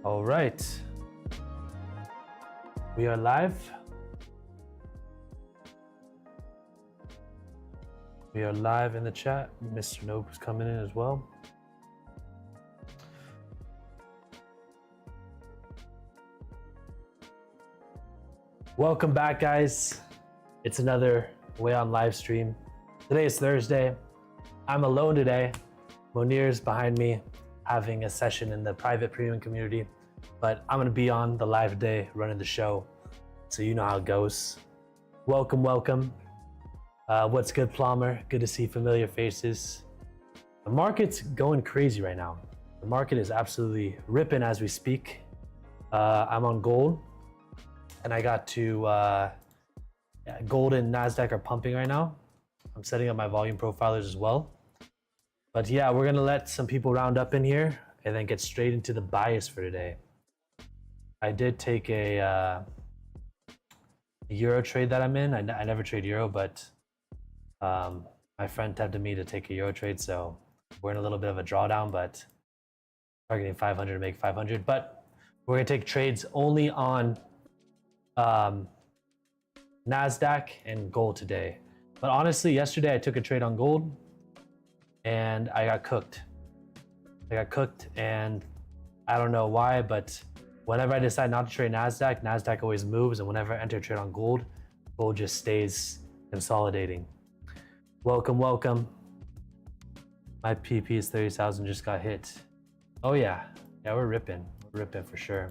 All right. We are live. We are live in the chat. Mr. Nope is coming in as well. Welcome back, guys. It's another WAYOND live stream. Today is Thursday. I'm alone today. Monir's behind me having a session in the private premium community, but I'm gonna be on the live day running the show, so you know how it goes. Welcome. What's good, Plumber? Good to see familiar faces. The market's going crazy right now. The market is absolutely ripping as we speak. I'm on gold, and I got to gold and NASDAQ are pumping right now. I'm setting up my volume profilers as well. But yeah, we're gonna let some people round up in here and then get straight into the bias for today. I did take a euro trade that I'm in. I never trade euro, but my friend tempted me to take a euro trade, so we're in a little bit of a drawdown, but targeting 500 to make 500. But we're gonna take trades only on NASDAQ and gold today. But honestly, yesterday I took a trade on gold and I got cooked. And I don't know why, but whenever I decide not to trade NASDAQ always moves, and whenever I enter a trade on gold, gold just stays consolidating. Welcome. My PP is 30,000, just got hit. Oh yeah, we're ripping for sure.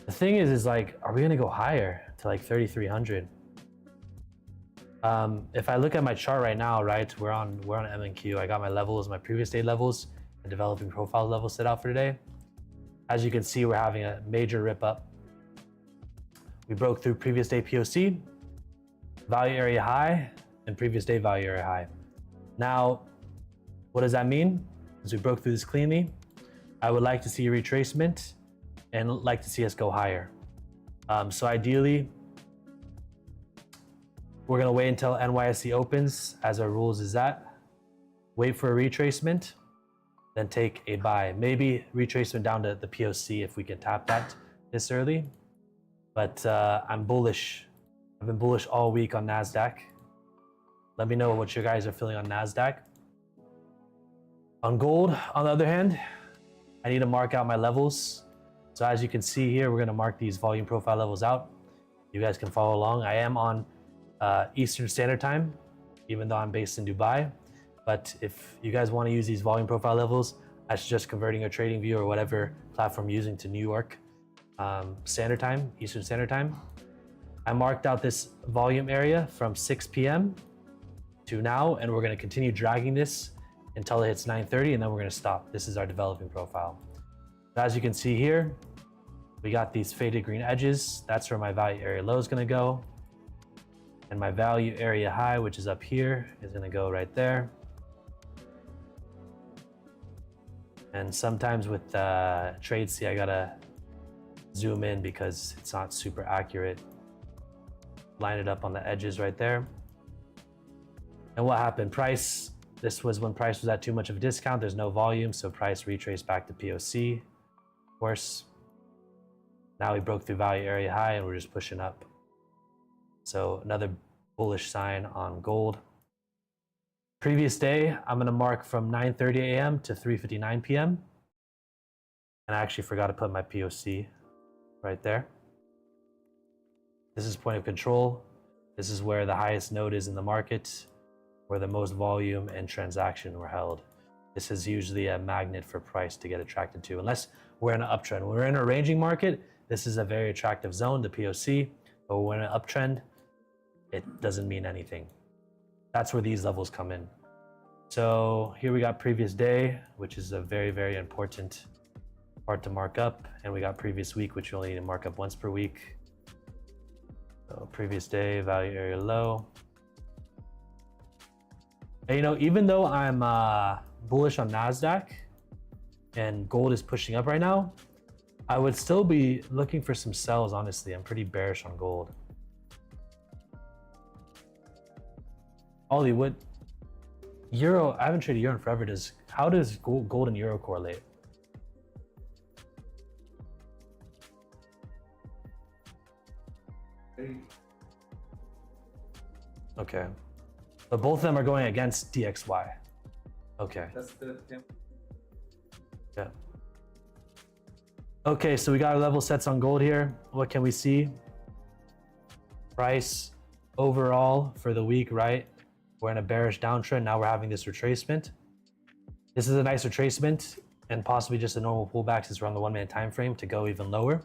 The thing is like, are we gonna go higher to like 3,300? If I look at my chart right now, right, we're on M&Q. I got my levels, my previous day levels, and developing profile levels set out for today. As you can see, we're having a major rip up. We broke through previous day POC, value area high, and previous day value area high. Now, what does that mean? As we broke through this cleanly, I would like to see a retracement and like to see us go higher. So ideally, we're gonna wait until NYSE opens, as our rules is that. Wait for a retracement, then take a buy. Maybe retracement down to the POC if we can tap that this early. But I'm bullish. I've been bullish all week on NASDAQ. Let me know what you guys are feeling on NASDAQ. On gold, on the other hand, I need to mark out my levels. So as you can see here, we're gonna mark these volume profile levels out. You guys can follow along. I am on Eastern Standard Time, even though I'm based in Dubai. But if you guys want to use these volume profile levels, I suggest converting your trading view or whatever platform you're using to New York Standard Time, Eastern Standard Time. I marked out this volume area from 6 p.m. to now, and we're going to continue dragging this until it hits 9:30, and then we're going to stop. This is our developing profile. As you can see here, we got these faded green edges. That's where my value area low is going to go. And my value area high, which is up here, is going to go right there. And sometimes with trade C, I gotta zoom in because it's not super accurate. Line it up on the edges right there. And what happened? Price, this was when price was at too much of a discount. There's no volume, so price retraced back to POC, of course. Now we broke through value area high and we're just pushing up. So another bullish sign on gold. Previous day, I'm gonna mark from 9:30 a.m. to 3:59 p.m. And I actually forgot to put my POC right there. This is point of control. This is where the highest node is in the market, where the most volume and transaction were held. This is usually a magnet for price to get attracted to, unless we're in an uptrend. When we're in a ranging market, this is a very attractive zone, the POC, but when we're in an uptrend, it doesn't mean anything. That's where these levels come in. So here we got previous day, which is a very, very important part to mark up. And we got previous week, which you only need to mark up once per week. So previous day, value area low. And, you know, even though I'm bullish on NASDAQ and gold is pushing up right now, I would still be looking for some sells, honestly. I'm pretty bearish on gold. Ollie, what euro? I haven't traded euro in forever. How does gold and euro correlate? Okay. But both of them are going against DXY. Okay. That's the Yeah. Okay, so we got our level sets on gold here. What can we see? Price overall for the week, right? We're in a bearish downtrend. Now we're having this retracement. This is a nice retracement and possibly just a normal pullback since we're on the 1 minute time frame to go even lower.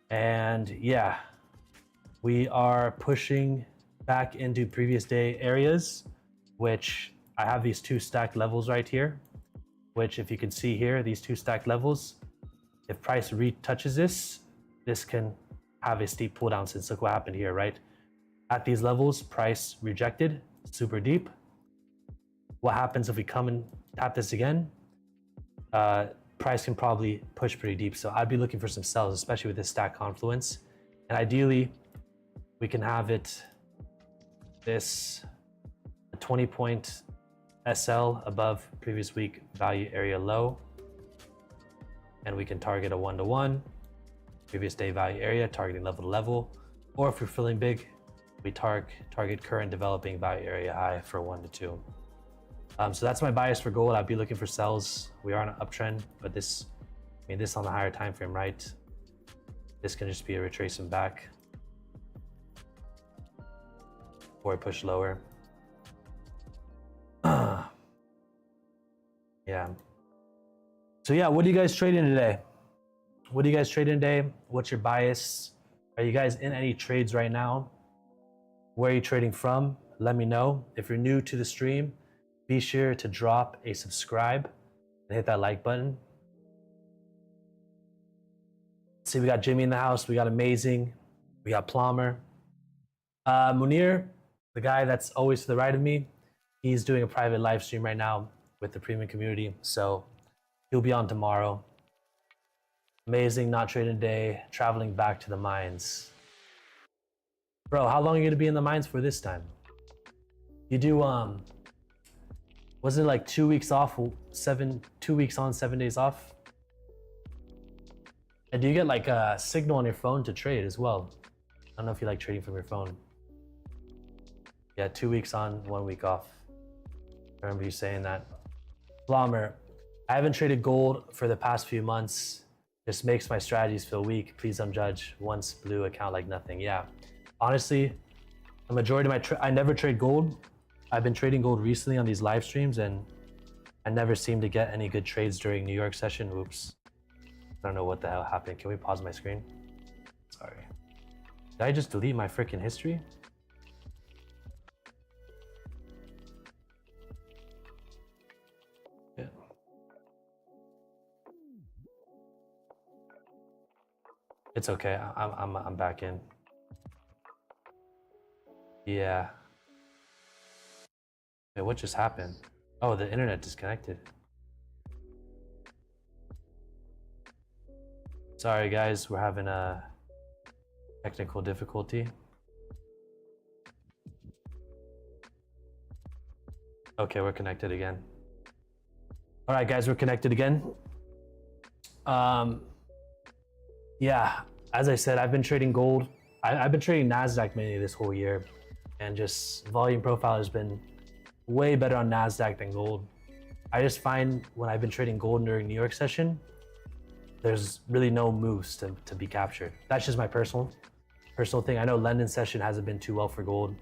And yeah, we are pushing back into previous day areas, which I have these two stacked levels right here, which if you can see here, these two stacked levels, if price retouches this, this can have a steep pull down since look what happened here, right? At these levels, price rejected, super deep. What happens if we come and tap this again? Price can probably push pretty deep. So I'd be looking for some sells, especially with this stack confluence. And ideally, we can have it this 20-point SL above previous week value area low. And we can target a 1-to-1, previous day value area, targeting level to level. Or if we're feeling big, we target current developing value area high for 1-to-2. So that's my bias for gold. I'd be looking for sells. We are on an uptrend, but this on the higher time frame, right? This can just be a retracement back or a push lower. Yeah. So yeah, what are you guys trading today? What are you guys trading today? What's your bias? Are you guys in any trades right now? Where are you trading from? Let me know. If you're new to the stream, be sure to drop a subscribe and hit that like button. See, we got Jimmy in the house. We got Amazing. We got Plumber. Munir, the guy that's always to the right of me, he's doing a private live stream right now with the premium community. So he'll be on tomorrow. Amazing, not trading today, traveling back to the mines. Bro, how long are you gonna be in the mines for this time? You do, wasn't it like 2 weeks off, 2 weeks on, 7 days off? And do you get like a signal on your phone to trade as well? I don't know if you like trading from your phone. Yeah, 2 weeks on, 1 week off. I remember you saying that. Plumber, I haven't traded gold for the past few months. Just makes my strategies feel weak. Please don't judge. Once blue account like nothing. Yeah, honestly, the majority of my I never trade gold. I've been trading gold recently on these live streams, and I never seem to get any good trades during New York session. Oops, I don't know what the hell happened. Can we pause my screen? Sorry. Did I just delete my freaking history? Yeah. It's okay. I'm back in. Yeah. Wait, what just happened? Oh, the internet disconnected. Sorry guys, we're having a technical difficulty. Okay, we're connected again. All right guys, we're connected again. Yeah, as I said, I've been trading gold. I've been trading NASDAQ mainly this whole year, and just volume profile has been way better on NASDAQ than gold. I just find when I've been trading gold during New York session, there's really no moves to be captured. That's just my personal thing. I know London session hasn't been too well for gold,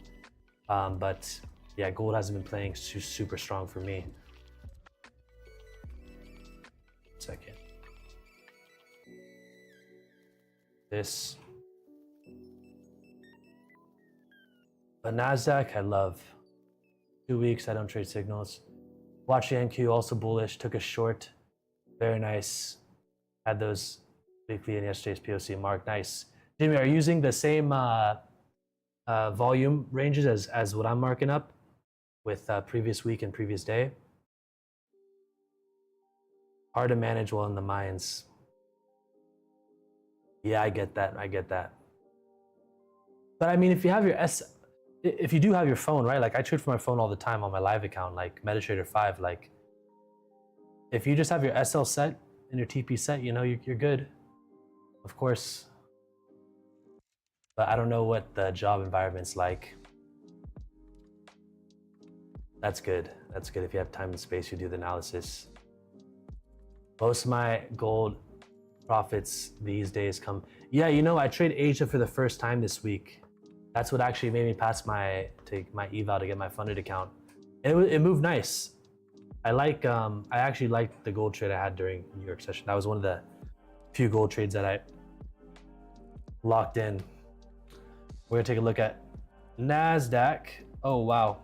but yeah, gold hasn't been playing super strong for me. Second. This. But NASDAQ, I love. 2 weeks, I don't trade signals. Watch the NQ, also bullish. Took a short. Very nice. Had those weekly and yesterday's POC mark. Nice. Jimmy, are you using the same volume ranges as what I'm marking up with previous week and previous day? Hard to manage while in the mines. Yeah, I get that. I get that. But I mean, if you have if you do have your phone, right? Like I trade from my phone all the time on my live account, like MetaTrader 5. Like if you just have your SL set and your TP set, you know, you're good. Of course. but I don't know what the job environment's like. That's good. That's good. If you have time and space, you do the analysis. Most of my gold profits these days come. Yeah, you know, I trade Asia for the first time this week. That's what actually made me pass my eval to get my funded account. It moved nice. I actually liked the gold trade I had during New York session. That was one of the few gold trades that I locked in. We're gonna take a look at NASDAQ. Oh, wow.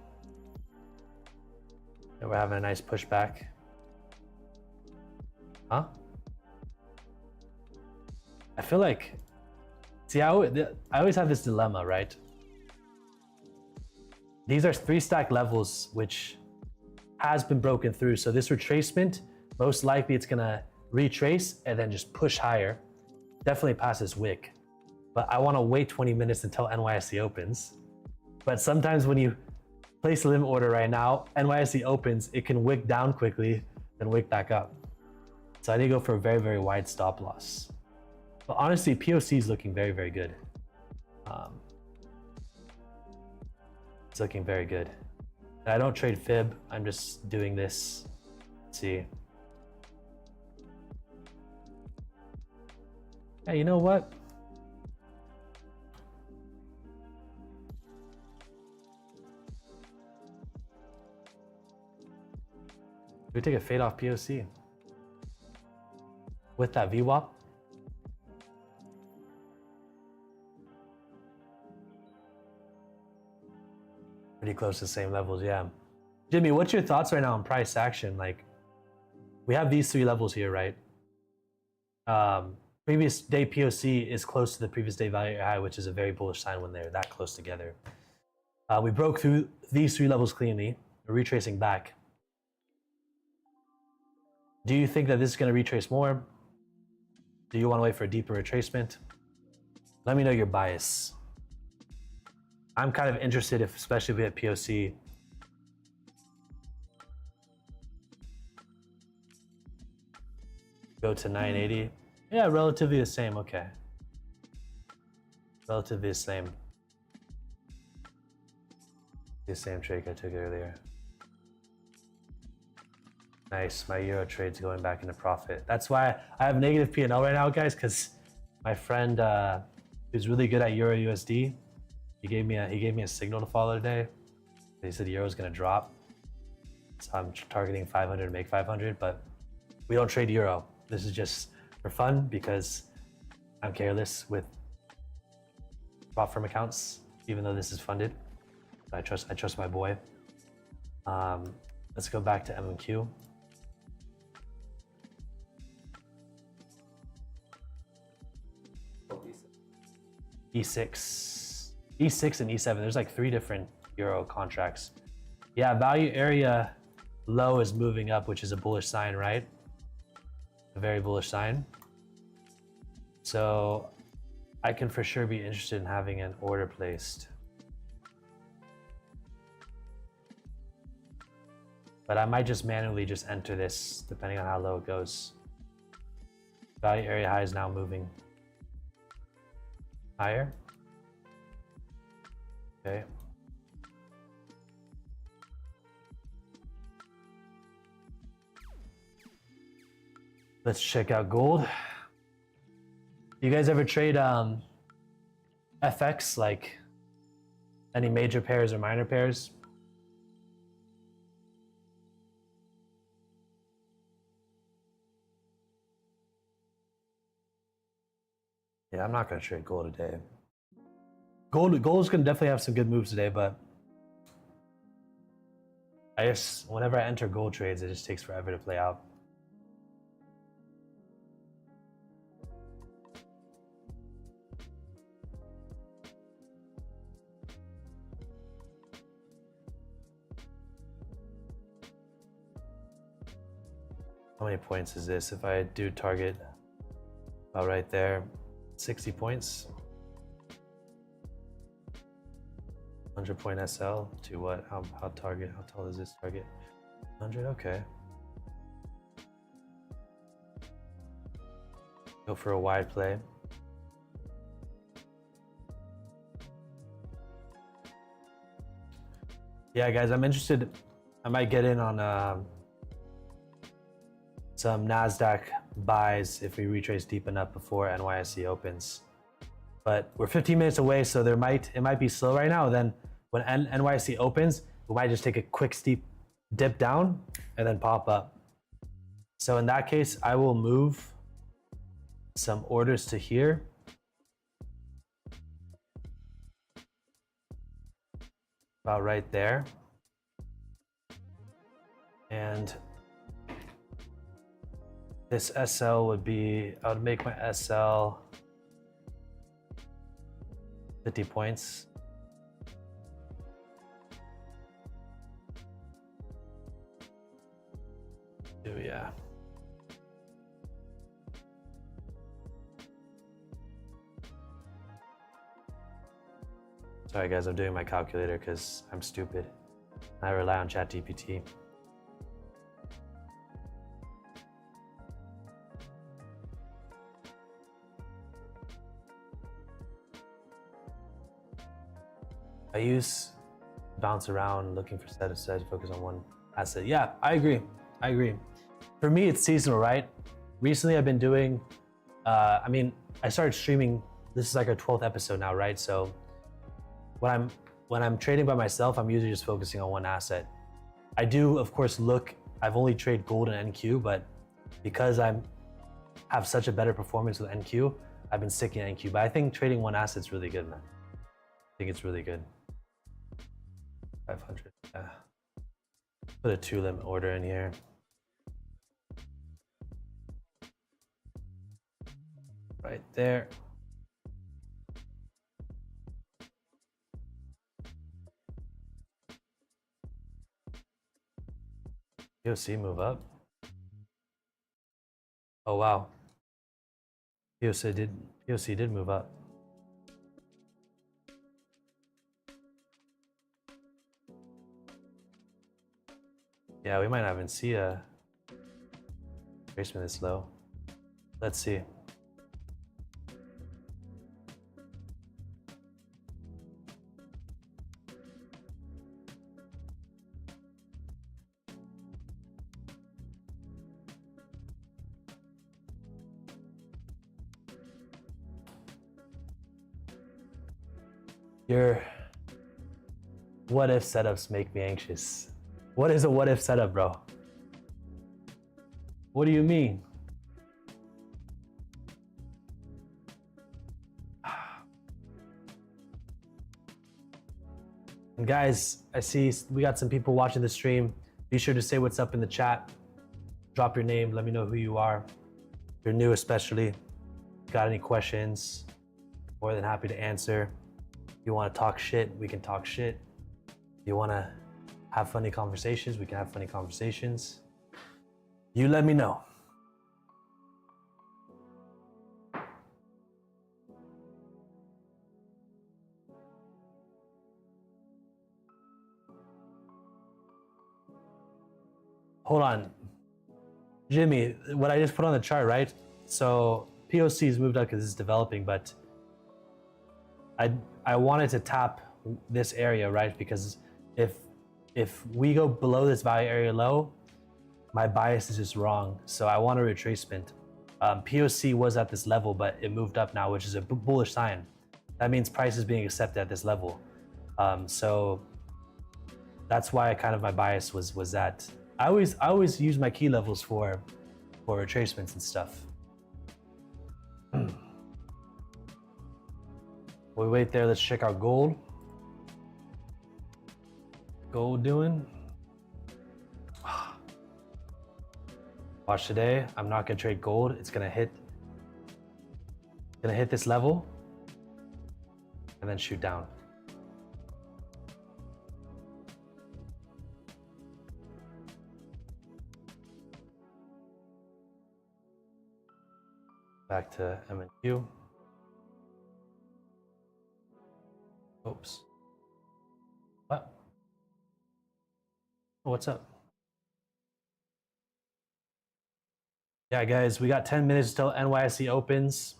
And we're having a nice pushback. Huh? I feel like, see, I always have this dilemma, right? These are 3-stack levels, which has been broken through. So this retracement, most likely it's gonna retrace and then just push higher. Definitely past this wick. But I wanna wait 20 minutes until NYSE opens. But sometimes when you place a limit order right now, NYSE opens, it can wick down quickly, then wick back up. So I need to go for a very, very wide stop loss. But honestly, POC is looking very, very good. It's looking very good. And I don't trade fib. I'm just doing this. Let's see. Hey, you know what? We take a fade off POC with that VWAP. Pretty close to the same levels, yeah. Jimmy, what's your thoughts right now on price action? Like, we have these 3 levels here, right? Previous day POC is close to the previous day value high, which is a very bullish sign when they're that close together. We broke through these 3 levels cleanly. We're retracing back. Do you think that this is going to retrace more? Do you want to wait for a deeper retracement? Let me know your bias. I'm kind of interested, especially if we hit POC. Go to 980. Yeah, relatively the same. Okay. Relatively the same. The same trade I took earlier. Nice. My euro trade's going back into profit. That's why I have negative P&L right now, guys, because my friend who's really good at Euro USD, he gave me a signal to follow today. He said the euro's gonna drop. So I'm targeting 500 to make 500, but we don't trade euro. This is just for fun because I'm careless with prop firm accounts, even though this is funded. I trust my boy. Let's go back to MMQ. E6 and E7. There's like 3 different euro contracts. Yeah, value area low is moving up, which is a bullish sign, right? A very bullish sign. So I can for sure be interested in having an order placed. But I might just manually just enter this depending on how low it goes. Value area high is now moving higher. Okay. Let's check out gold. You guys ever trade FX, like any major pairs or minor pairs? Yeah, I'm not gonna trade gold today. Gold's gonna definitely have some good moves today, but I guess whenever I enter gold trades, it just takes forever to play out. How many points is this? If I do target about right there, 60 points. 100 point SL to what? How tall is this target? 100, okay. Go for a wide play. Yeah, guys, I'm interested. I might get in on some NASDAQ buys if we retrace deep enough before NYSE opens. But we're 15 minutes away, so it might be slow right now. Then when NYSE opens, we might just take a quick steep dip down and then pop up. So in that case, I will move some orders to here. About right there. And this SL would be, I would make my SL 50 points. Yeah. Sorry guys, I'm doing my calculator because I'm stupid. I rely on ChatGPT. I use bounce around looking for set of sets, focus on one asset. Yeah, I agree. I agree. For me, it's seasonal, right? Recently, I've been doing, I mean, I started streaming. This is like our 12th episode now, right? So when I'm trading by myself, I'm usually just focusing on one asset. I do, of course, look, I've only traded gold and NQ, but because I have such a better performance with NQ, I've been sticking to NQ. But I think trading one asset's really good, man. I think it's really good. 500, yeah. Put a 2 limit order in here. Right there. POC move up. Oh wow. POC did move up. Yeah, we might not even see a retracement this low. Let's see. Your what if setups make me anxious. What is a what if setup, bro? What do you mean? And guys, I see we got some people watching the stream. Be sure to say what's up in the chat. Drop your name, let me know who you are. If you're new especially. Got any questions? More than happy to answer. If you want to talk shit, we can talk shit. If you want to have funny conversations, we can have funny conversations. You let me know. Hold on. Jimmy, what I just put on the chart, right? So POC's moved up because it's developing, but I wanted to tap this area, right? Because if we go below this value area low, my bias is just wrong. So I want a retracement. POC was at this level, but it moved up now, which is a bullish sign. That means price is being accepted at this level. So that's why kind of my bias was that. I always use my key levels for retracements and stuff. We wait there, let's check out gold. Gold doing. Watch today, I'm not gonna trade gold. It's gonna hit this level and then shoot down. Back to M&Q. Oops. What? What's up? Yeah, guys, we got 10 minutes till NYSE opens.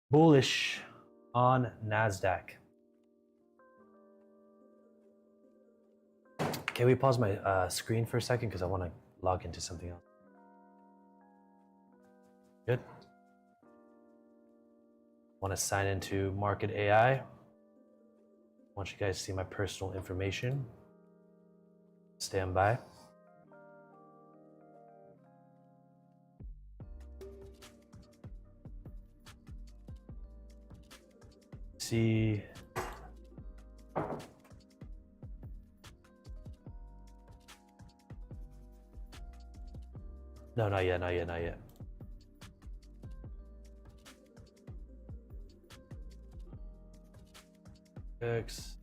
Bullish on NASDAQ. Can we pause my screen for a second because I want to log into something else? Good. Want to sign into Market AI. I want you guys to see my personal information. Stand by. See. No, not yet, not yet, not yet. X.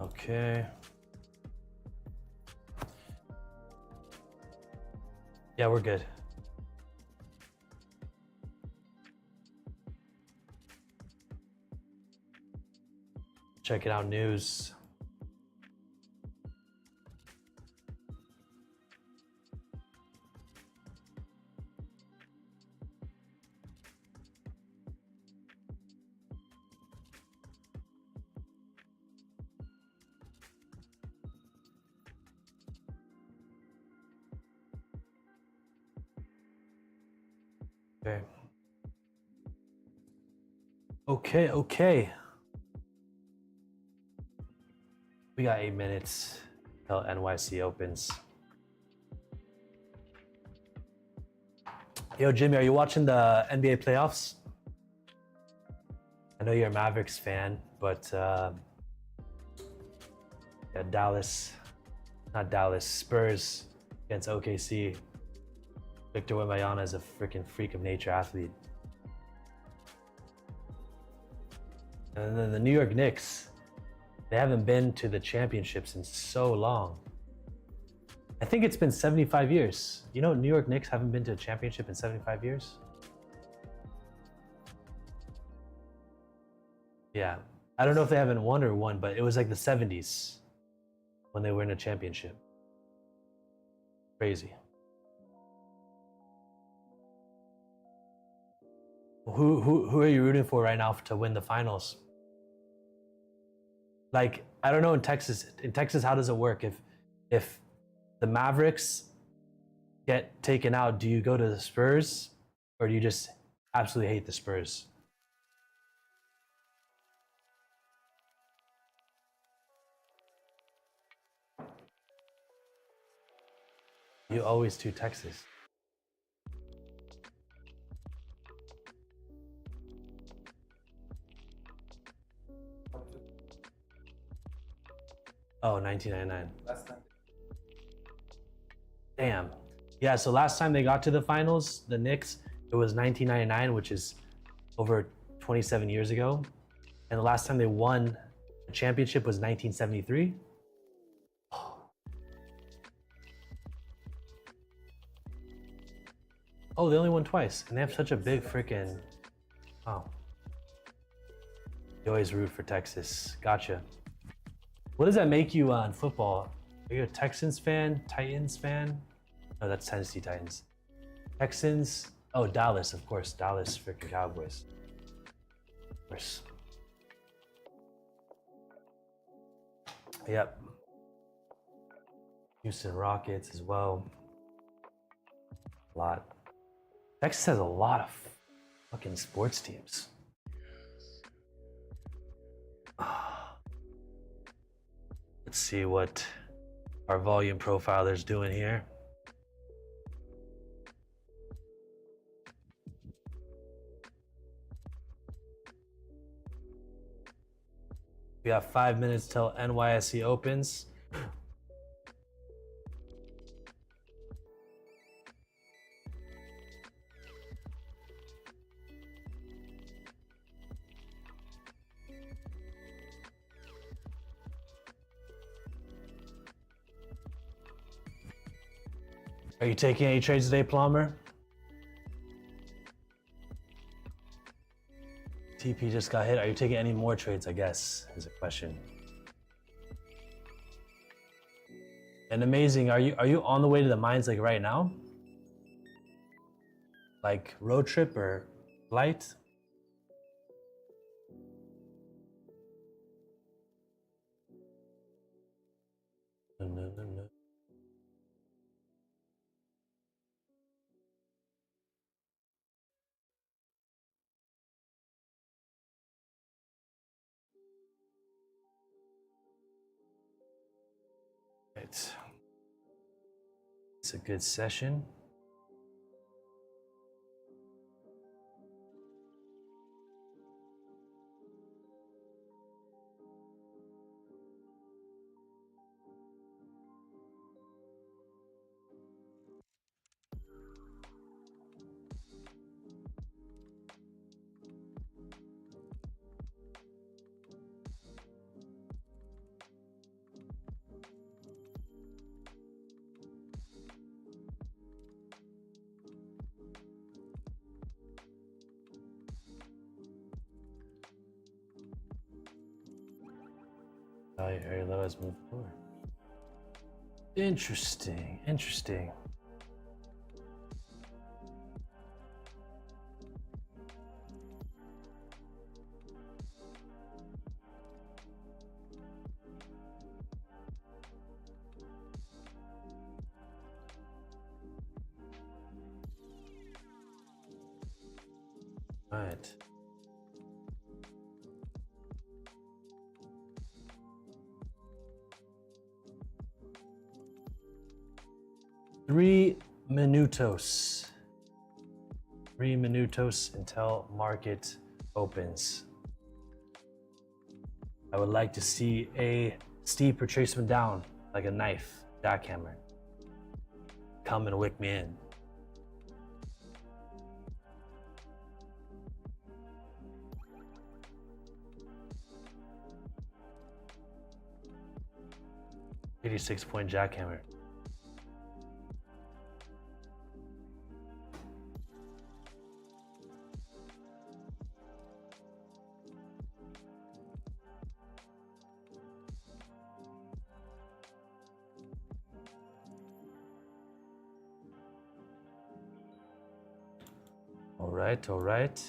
Okay. Yeah, we're good. Checking out news. Okay. Okay. We got 8 minutes till NYC opens. Yo, Jimmy, are you watching the NBA playoffs? I know you're a Mavericks fan, but yeah, Spurs against OKC. Victor Wembanyama is a freaking freak of nature athlete. And then the New York Knicks, they haven't been to the championships in so long. I think it's been 75 years. You know, New York Knicks haven't been to a championship in 75 years? Yeah. I don't know if they haven't won or won, but it was like the 70s when they were in a championship. Crazy. Who are you rooting for right now to win the finals? Like, I don't know in Texas. In Texas, how does it work? If the Mavericks get taken out, do you go to the Spurs or do you just absolutely hate the Spurs? You always do Texas. Oh, 1999. Last time. Damn. Yeah, so last time they got to the finals, the Knicks, it was 1999, which is over 27 years ago. And the last time they won the championship was 1973. Oh, they only won twice. And they have such a big freaking... Oh. You always root for Texas. Gotcha. What does that make you in football? Are you a Texans fan? Titans fan? No, that's Tennessee Titans. Texans. Oh, Dallas, of course. Dallas freaking Cowboys. Of course. Yep. Houston Rockets as well. A lot. Texas has a lot of fucking sports teams. Let's see what our volume profiler's doing here. We have 5 minutes till NYSE opens. Are you taking any trades today, Plumber? TP just got hit. Are you taking any more trades, I guess, is a question. And amazing, are you on the way to the mines like right now? Like road trip or flight? No. Right. It's a good session. Value area low has moved forward. Interesting. All right. Three minutos until market opens. I would like to see a steep retracement down, like a knife, jackhammer. Come and wick me in. $86-point jackhammer. All right.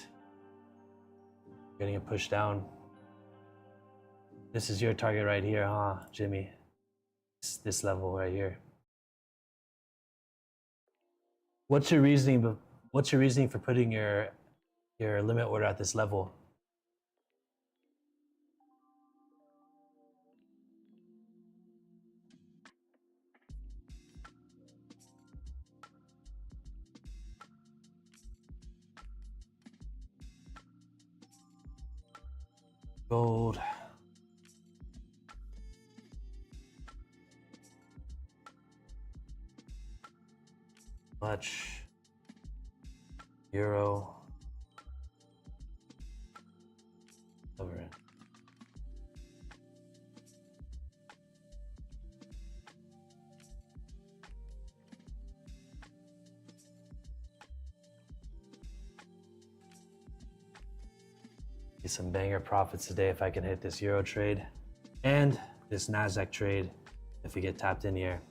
Getting a push down. This is your target right here, huh, Jimmy? This level right here. What's your reasoning for putting your limit order at this level? Gold. Much. Euro. Over it. Get some banger profits today if I can hit this Euro trade and this NASDAQ trade if we get tapped in here.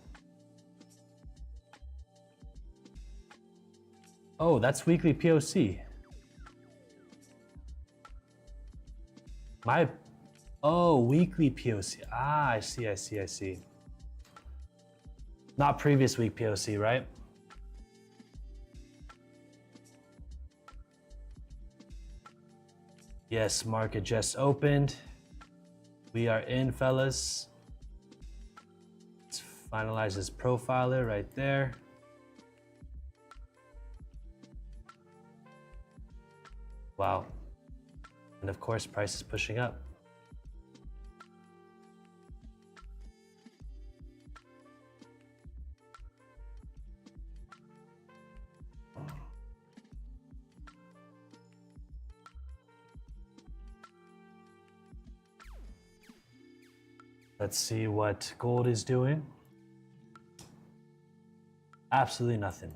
Oh, that's weekly POC. Weekly POC. Ah, I see. Not previous week POC, right? Yes, market just opened. We are in, fellas. Let's finalize this profiler right there. Wow. And of course, price is pushing up. Let's see what gold is doing. Absolutely nothing.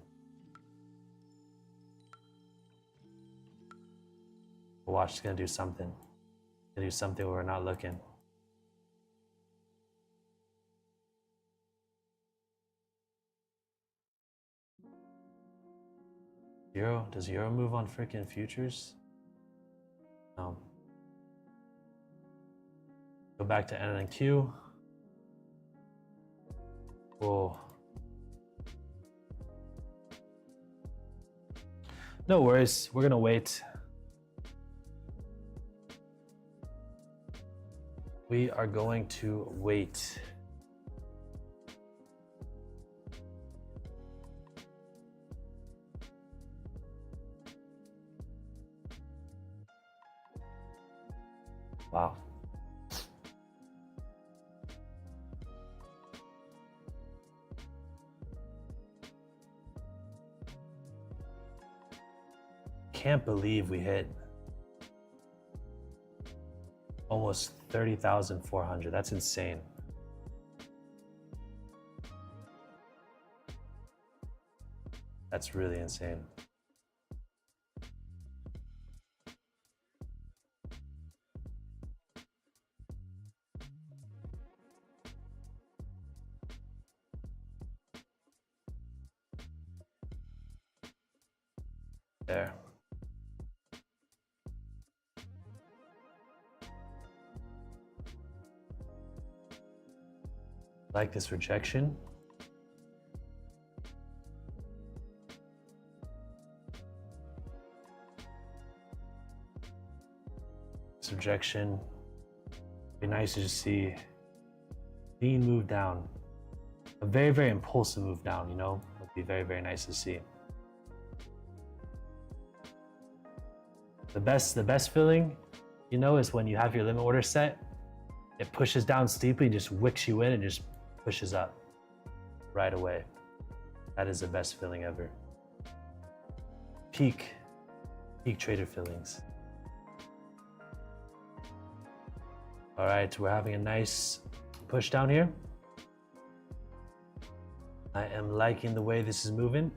Watch, it's gonna do something. Gonna do something where we're not looking. Euro, does Euro move on freaking futures? No. Go back to N and Q. Whoa. No worries, we're gonna wait. We are going to wait. Wow. Can't believe we hit almost 30,400. That's insane. That's really insane. There. Like this rejection. This rejection. Be nice to just see Dean move down. A very, very impulsive move down, you know? It'd be very, very nice to see. The best feeling, you know, is when you have your limit order set, it pushes down steeply, just wicks you in and just pushes up right away. That is the best feeling ever. Peak trader feelings. All right, we're having a nice push down here. I am liking the way this is moving.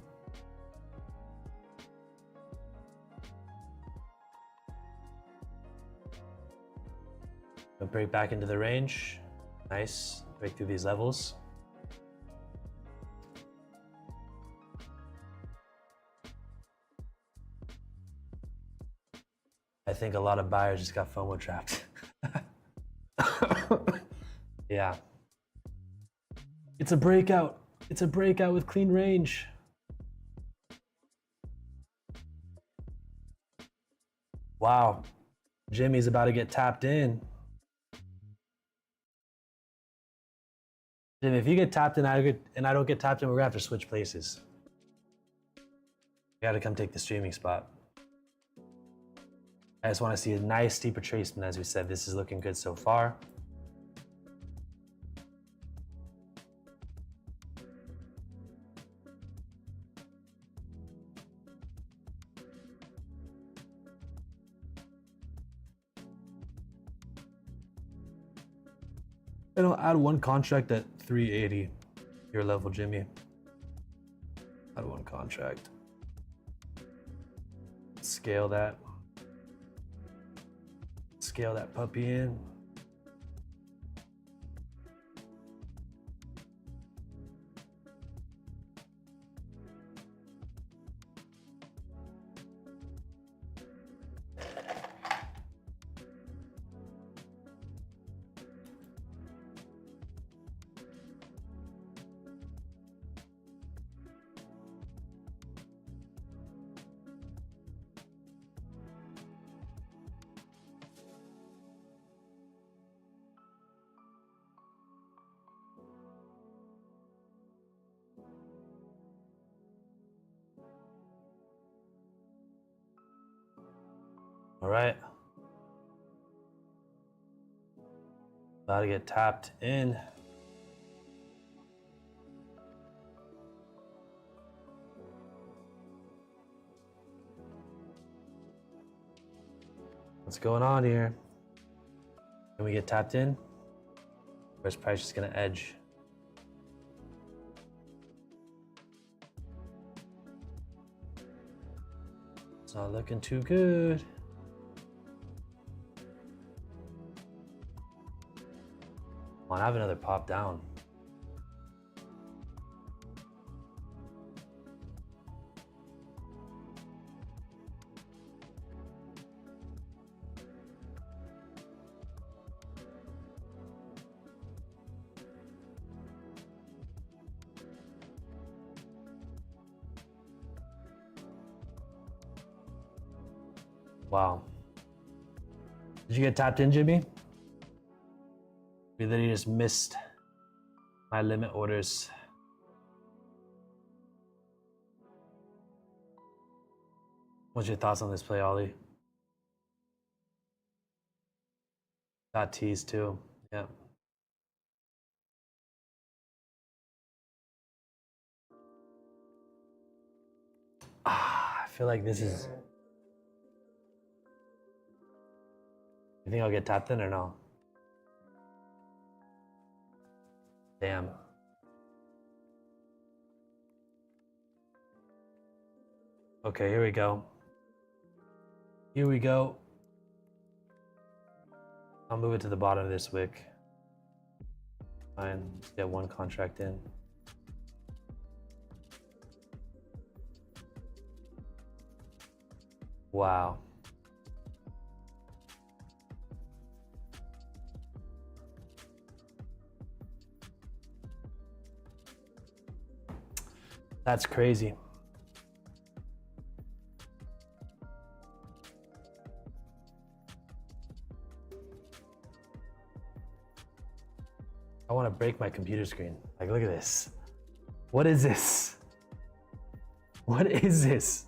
We'll break back into the range. Nice, break through these levels. I think a lot of buyers just got FOMO trapped. Yeah. It's a breakout. It's a breakout with clean range. Wow. Jimmy's about to get tapped in. Jimmy, if you get tapped in and I don't get tapped in, we're gonna have to switch places. You gotta come take the streaming spot. I just want to see a nice steep retracement. As we said, this is looking good so far. And I'll add one contract at 380, your level, Jimmy. Add one contract. Scale that. Scale that puppy in. All right. About to get tapped in. What's going on here? Can we get tapped in? Where's price just gonna edge? It's not looking too good. Come on, I have another pop down. Wow. Did you get tapped in, Jimmy? We literally just missed my limit orders. What's your thoughts on this play, Ollie? Got teased too. Yeah. I feel like this is. You think I'll get tapped in or no? Damn. Okay, here we go. Here we go. I'll move it to the bottom of this wick. Fine, let's get one contract in. Wow. That's crazy. I want to break my computer screen. Like, look at this. What is this? What is this?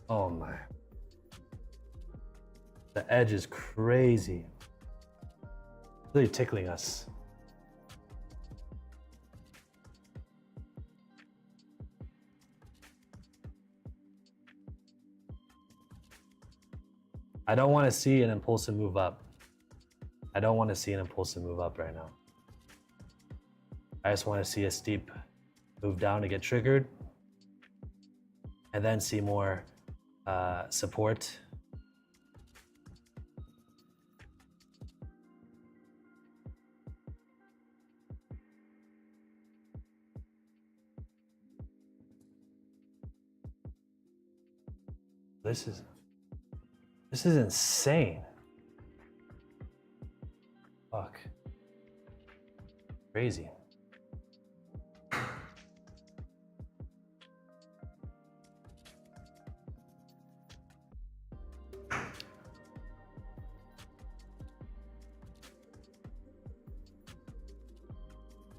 Oh my. The edge is crazy. Really tickling us. I don't want to see an impulsive move up. I don't want to see an impulsive move up right now. I just want to see a steep move down to get triggered, and then see more support. This is insane. Fuck. Crazy.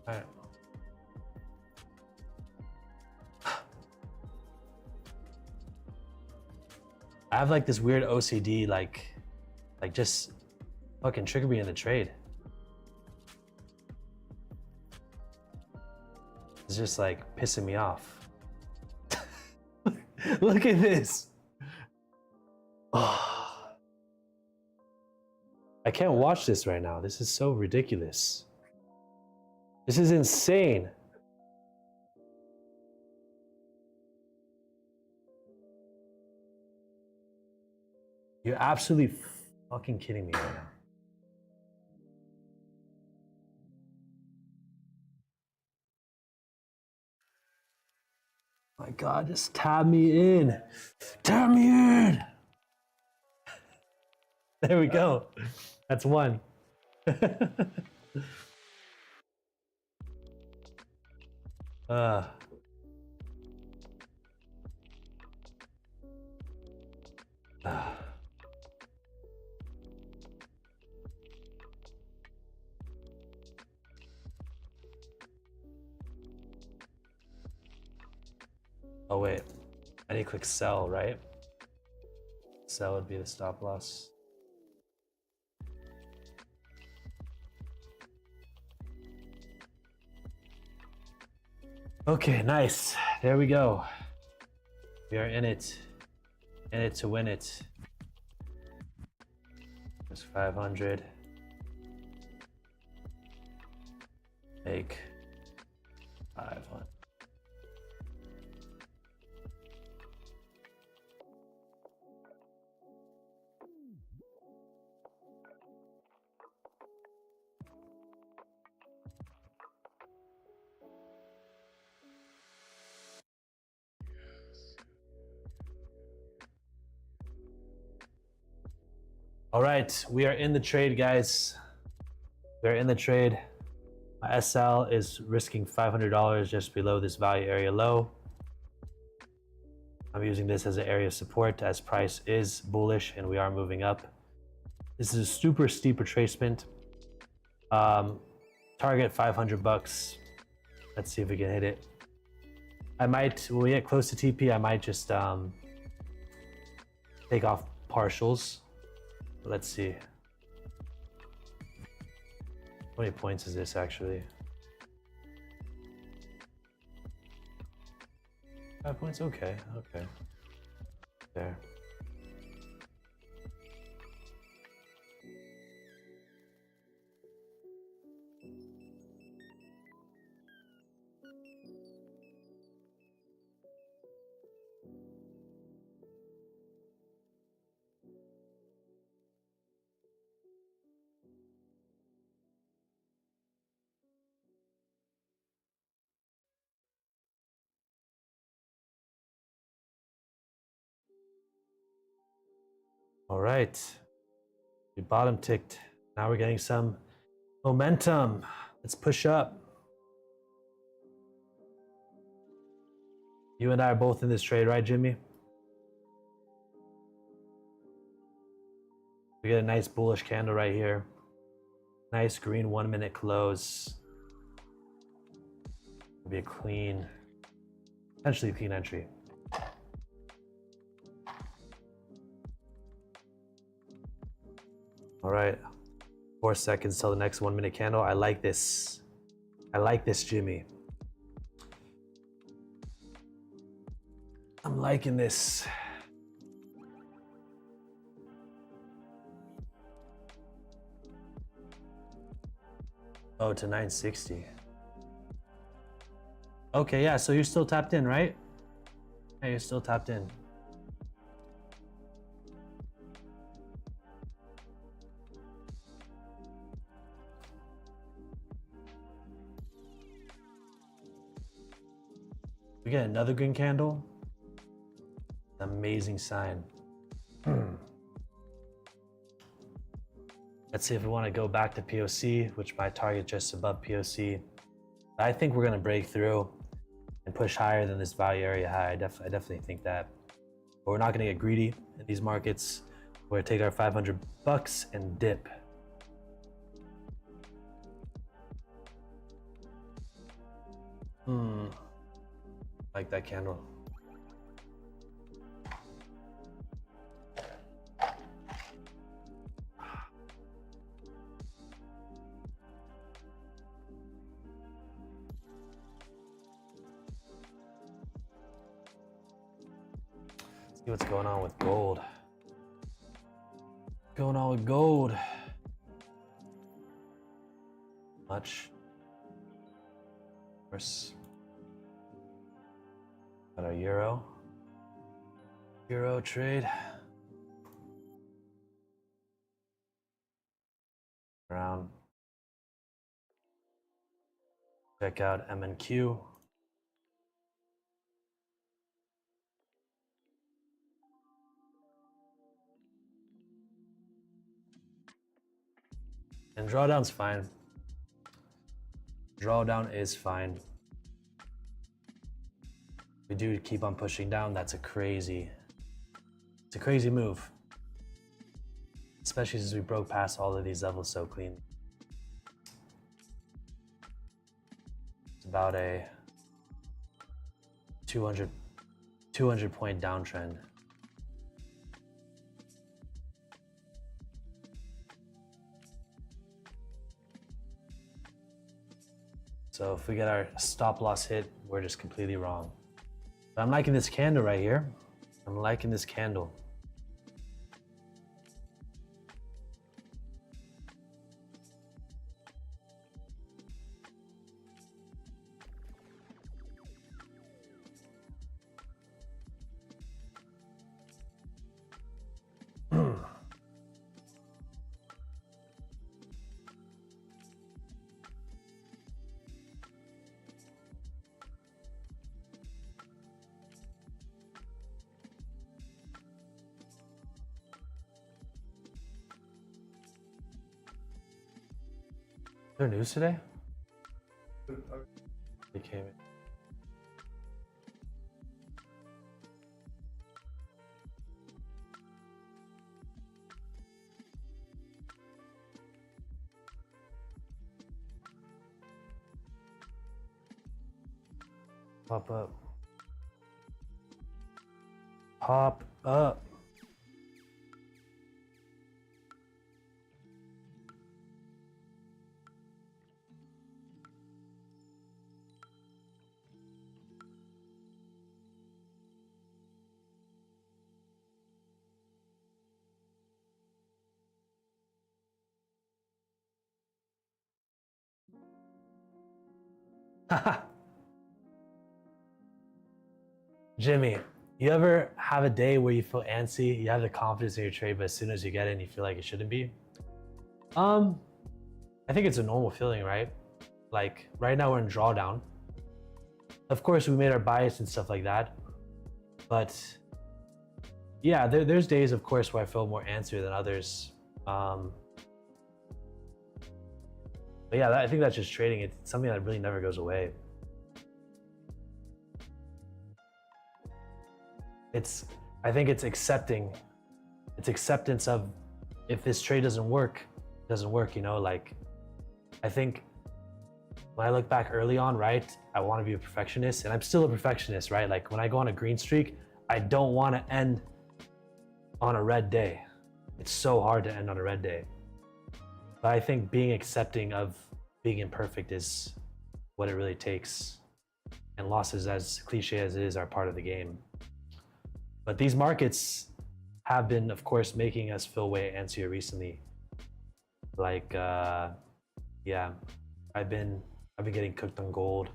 All right. I have like this weird OCD, like just fucking trigger me in the trade. It's just like pissing me off. Look at this. Oh. I can't watch this right now. This is so ridiculous. This is insane. You're absolutely fucking kidding me right now. My God, just tab me in. Tab me in. There we go. That's one. Oh wait, I need to click sell, right? Sell would be the stop loss. Okay, nice. There we go. We are in it to win it. There's 500. Make 500. All right, we are in the trade, guys. We're in the trade. My SL is risking $500 just below this value area low. I'm using this as an area of support as price is bullish and we are moving up. This is a super steep retracement. Target 500 bucks. Let's see if we can hit it. I might, when we get close to TP, I might just take off partials. Let's see. How many points is this actually? 5 points, okay, okay. There. All right, we bottom ticked. Now we're getting some momentum. Let's push up. You and I are both in this trade, right, Jimmy? We get a nice bullish candle right here. Nice green 1 minute close. It'll be a clean, potentially clean entry. All right, 4 seconds till the next 1 minute candle. I like this. I like this, Jimmy. I'm liking this. Oh, to 960. Okay, yeah, so you're still tapped in, right? Yeah, you're still tapped in. We get another green candle. Amazing sign. Let's see if we want to go back to POC, which my target just above POC. I think we're going to break through and push higher than this value area high. I definitely think that. But we're not going to get greedy in these markets. We're going to take our 500 bucks and dip. Like that candle. See what's going on with gold. What's going on with gold? Much. Of course. Got our euro. Euro trade. Around. Check out MNQ. And drawdown's fine. Drawdown is fine. We do keep on pushing down. It's a crazy move. Especially since we broke past all of these levels so clean. It's about a 200 point downtrend. So if we get our stop loss hit, we're just completely wrong. But I'm liking this candle right here. I'm liking this candle. there news today? They came in. Pop up. Pop up. Jimmy, you ever have a day where you feel antsy, you have the confidence in your trade, but as soon as you get in, you feel like it shouldn't be? I think it's a normal feeling, right? Like right now we're in drawdown. Of course, we made our bias and stuff like that, but yeah, there's days, of course, where I feel more antsy than others. But yeah, I think that's just trading. It's something that really never goes away. I think it's accepting. It's acceptance of if this trade doesn't work, it doesn't work, you know? Like, I think when I look back early on, right, I want to be a perfectionist, and I'm still a perfectionist, right? Like when I go on a green streak, I don't want to end on a red day. It's so hard to end on a red day. But I think being accepting of being imperfect is what it really takes. And losses, as cliche as it is, are part of the game. But these markets have been, of course, making us feel way antsier recently. Like, yeah, I've been getting cooked on gold.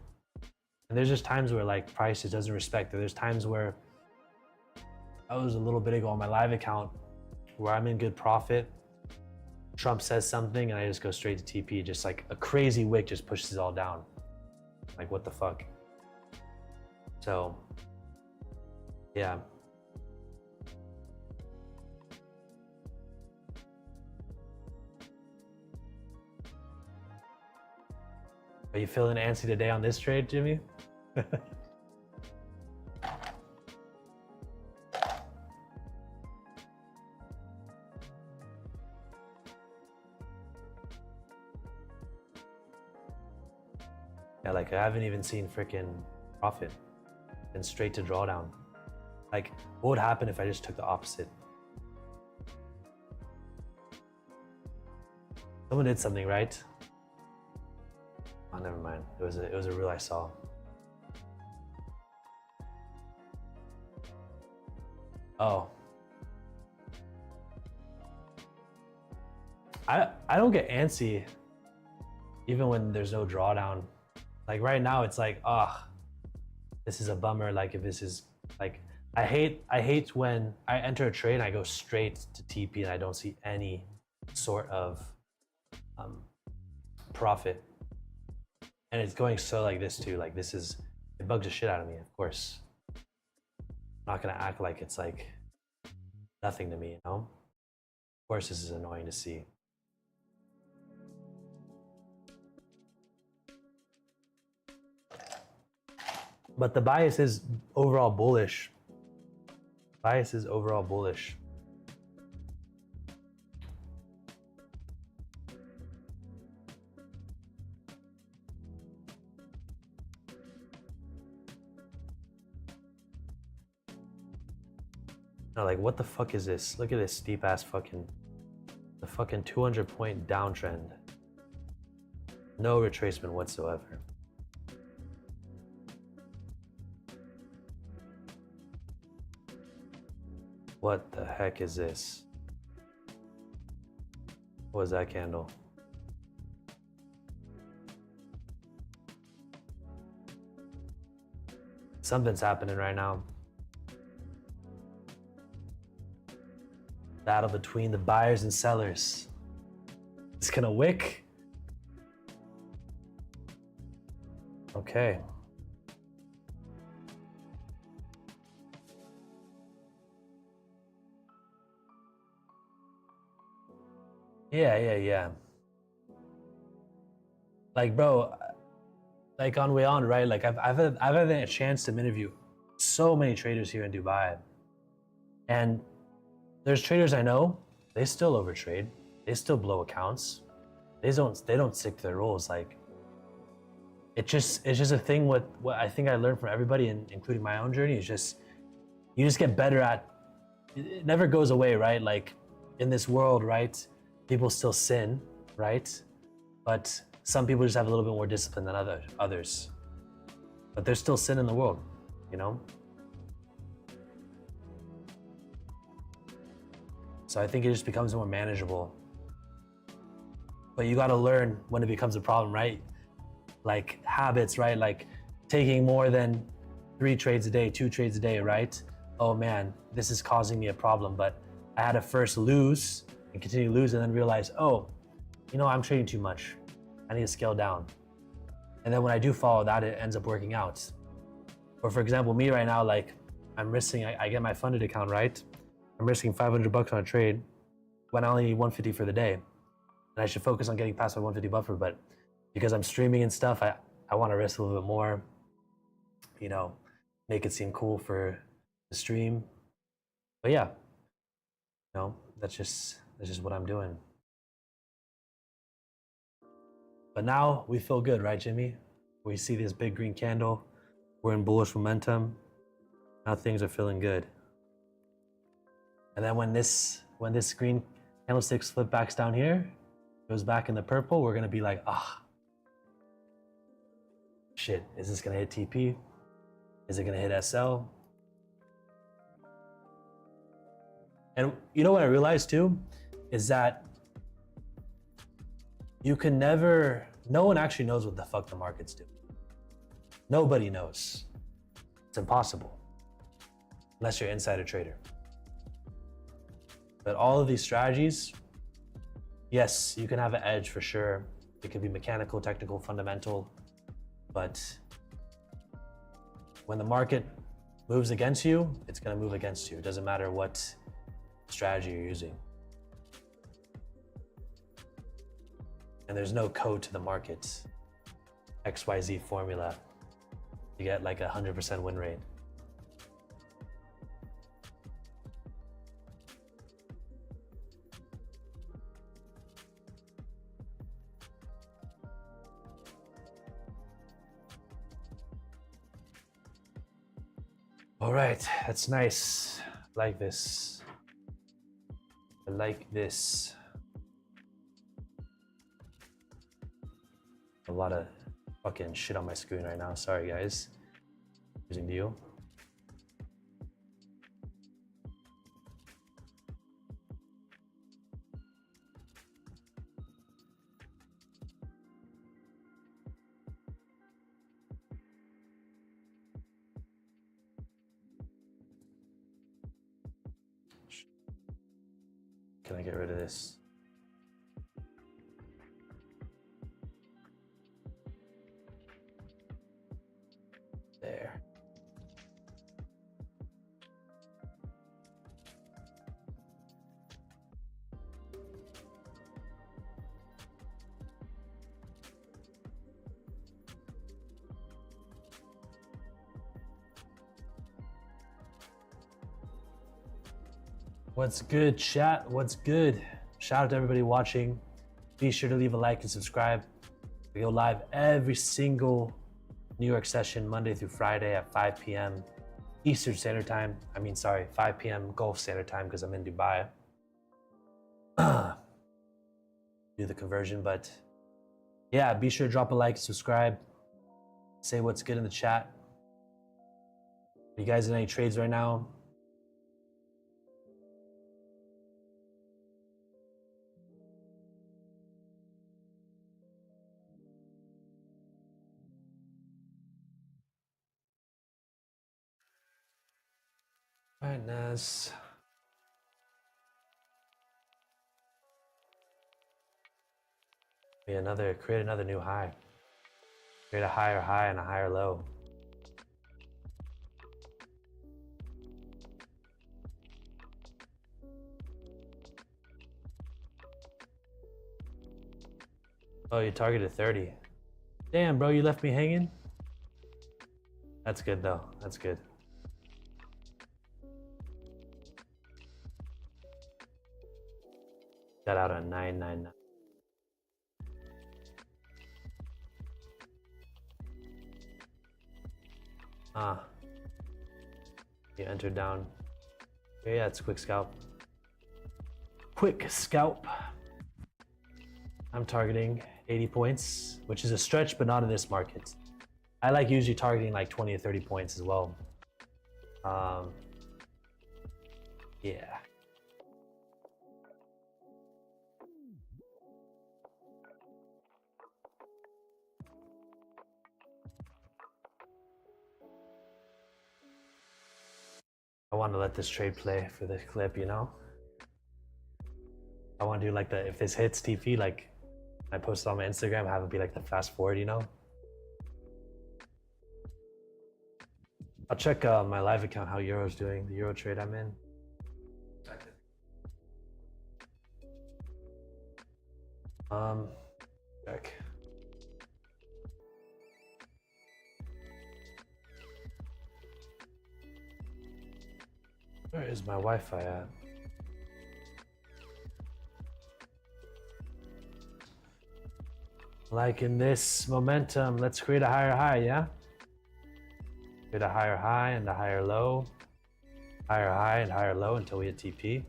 And there's just times where like price just doesn't respect it. There's times where I was a little bit ago on my live account where I'm in good profit. Trump says something and I just go straight to TP. Just like a crazy wick just pushes it all down. Like, what the fuck? So, yeah. Are you feeling antsy today on this trade, Jimmy? Yeah, like I haven't even seen freaking profit and straight to drawdown. Like, what would happen if I just took the opposite? Someone did something, right? Oh, never mind. It was a reel I saw. Oh. I don't get antsy even when there's no drawdown. Like right now it's like, this is a bummer. Like if this is like, I hate when I enter a trade and I go straight to TP and I don't see any sort of profit. And it's going so like this too. Like this is, it bugs the shit out of me, of course. I'm not gonna act like it's like nothing to me, you know? Of course this is annoying to see. But the bias is overall bullish. Bias is overall bullish. No, like what the fuck is this? Look at this steep ass fucking, the fucking 200-point downtrend. No retracement whatsoever. What the heck is this? What was that candle? Something's happening right now. Battle between the buyers and sellers. It's gonna wick. Okay. Yeah. Like, bro, like on WAYOND, right? Like I've had a chance to interview so many traders here in Dubai, and there's traders I know, they still overtrade, they still blow accounts, they don't stick to their rules. Like it's just a thing. What I think I learned from everybody, and including my own journey, is just you just get better at. It never goes away, right? Like in this world, right? People still sin, right? But some people just have a little bit more discipline than others. But there's still sin in the world, you know? So I think it just becomes more manageable. But you gotta learn when it becomes a problem, right? Like habits, right? Like taking more than 3 trades a day, 2 trades a day, right? Oh man, this is causing me a problem. But I had to first lose and continue to lose and then realize, oh, you know, I'm trading too much. I need to scale down. And then when I do follow that, it ends up working out. Or for example, me right now, like I'm risking, I get my funded account, right? I'm risking 500 bucks on a trade when I only need 150 for the day. And I should focus on getting past my 150 buffer, but because I'm streaming and stuff, I want to risk a little bit more, you know, make it seem cool for the stream. But yeah, you know, that's just what I'm doing. But now we feel good, right, Jimmy? We see this big green candle. We're in bullish momentum. Now things are feeling good. And then when this green candlestick flip backs down here, goes back in the purple, we're gonna be like, ah, shit, is this gonna hit TP? Is it gonna hit SL? And you know what I realized too? Is that you can never, no one actually knows what the fuck the markets do. Nobody knows. It's impossible. Unless you're an insider trader. But all of these strategies, yes, you can have an edge for sure. It could be mechanical, technical, fundamental. But when the market moves against you, it's gonna move against you. It doesn't matter what strategy you're using. And there's no code to the market. XYZ formula. You get like 100% win rate. All right, that's nice. I like this. I like this. A lot of fucking shit on my screen right now. Sorry, guys. Using you. Can I get rid of this? There. What's good, chat? What's good? Shout out to everybody watching. Be sure to leave a like and subscribe. We go live every single New York session, Monday through Friday at 5 p.m. Eastern Standard Time. 5 p.m. Gulf Standard Time because I'm in Dubai. Do the conversion, but yeah, be sure to drop a like, subscribe, say what's good in the chat. Are you guys in any trades right now? All right, Naz. Create another new high. Create a higher high and a higher low. Oh, you targeted 30. Damn, bro, you left me hanging? That's good, though. That's good. Got out on 999. Ah. You enter down. Yeah, it's quick scalp. Quick scalp. I'm targeting 80 points, which is a stretch, but not in this market. I like usually targeting like 20 or 30 points as well. Yeah. I want to let this trade play for the clip, you know? I want to do like the, if this hits TP, like I posted on my Instagram, have it be like the fast forward, you know? I'll check my live account how Euro's doing, the Euro trade I'm in. Check. Where is my Wi-Fi at? Liking this momentum. Let's create a higher high, yeah? Create a higher high and a higher low. Higher high and higher low until we hit TP.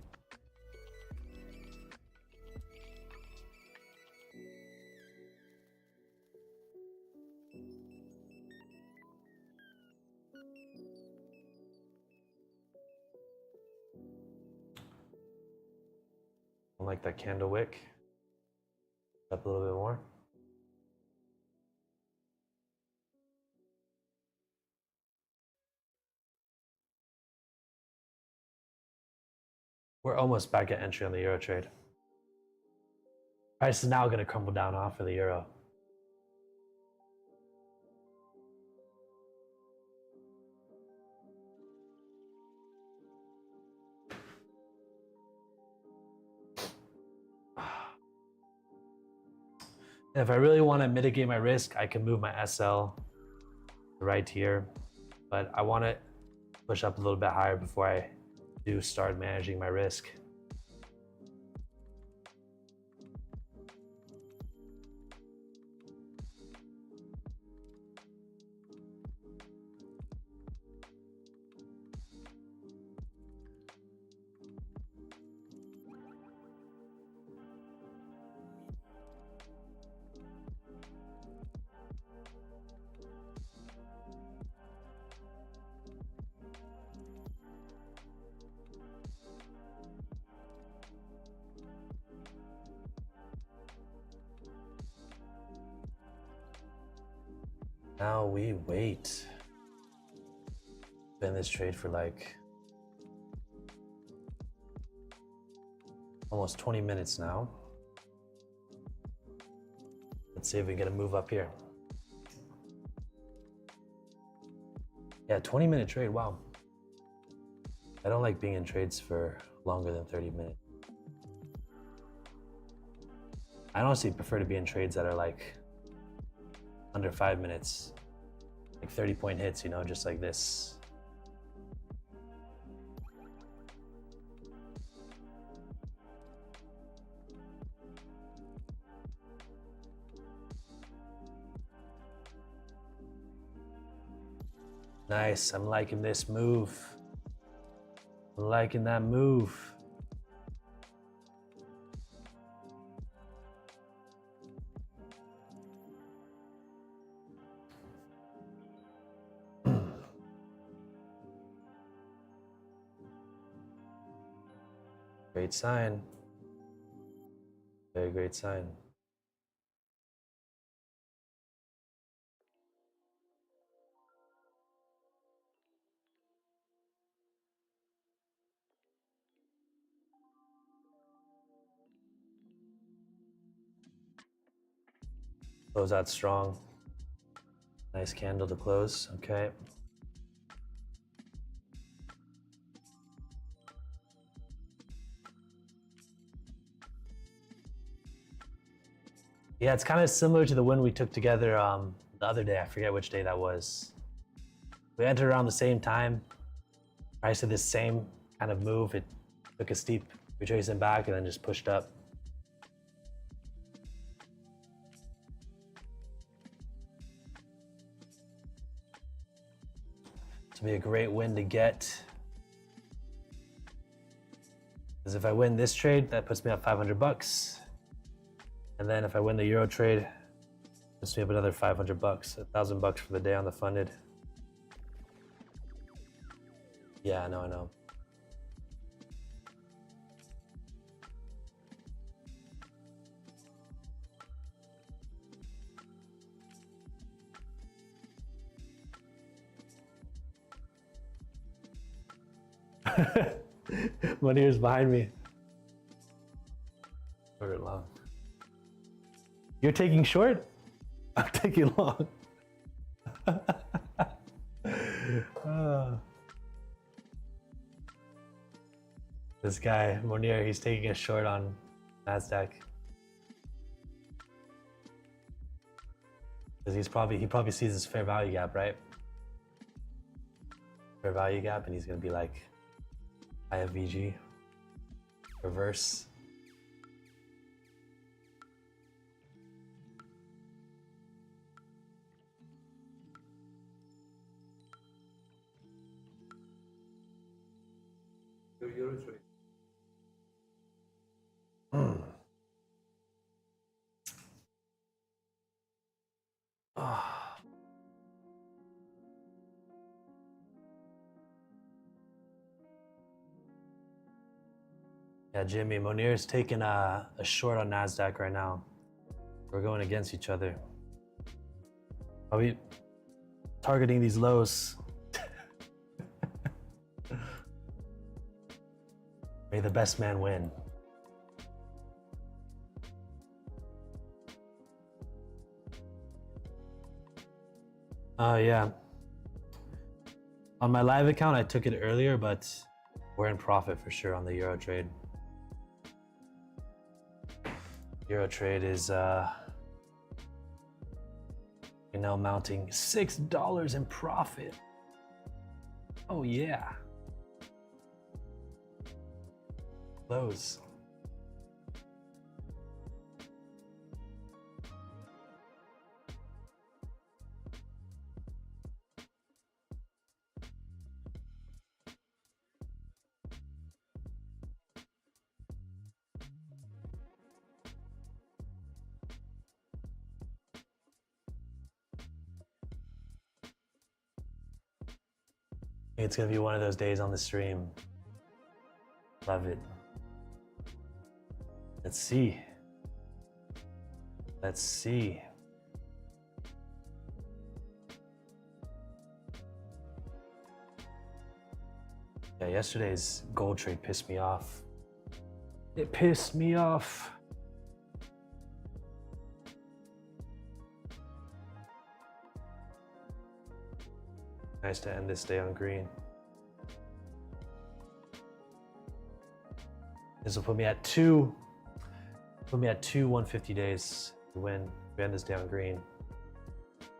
I like that candle wick. Up a little bit more. We're almost back at entry on the Euro trade. Price is now going to crumble down off for the Euro. If I really want to mitigate my risk, I can move my SL right here, but I want to push up a little bit higher before I do start managing my risk. Now we wait. Been this trade for like almost 20 minutes now. Let's see if we get a move up here. Yeah, 20-minute trade, wow. I don't like being in trades for longer than 30 minutes. I honestly prefer to be in trades that are like under 5 minutes, like 30-point hits, you know, just like this. Nice, I'm liking this move. I'm liking that move. Great sign. Very great sign. Close out strong. Nice candle to close, okay. Yeah, it's kind of similar to the win we took together the other day. I forget which day that was. We entered around the same time. Price of this same kind of move. It took a steep retracement back and then just pushed up. This will be a great win to get. Because if I win this trade, that puts me up 500 bucks. And then if I win the euro trade, it puts me up another 500 bucks, 1,000 bucks for the day on the funded. Yeah, I know. Money is behind me. Short or long? You're taking short? I'm taking long. This guy, Monir, he's taking a short on NASDAQ. Because he probably sees his fair value gap, right? Fair value gap, and he's gonna be like, IFVG, reverse. Euro trade. Yeah, Jimmy, Monir's taking a short on NASDAQ right now. We're going against each other. Are we targeting these lows? May the best man win. Oh, yeah. On my live account, I took it earlier, but we're in profit for sure on the euro trade. Euro trade is now mounting $6 in profit. Oh yeah. Close. It's gonna be one of those days on the stream. Love it. Let's see. Let's see. Yeah, yesterday's gold trade pissed me off. It pissed me off. Nice to end this day on green. This will put me at two 150 days to win. We end this day on green.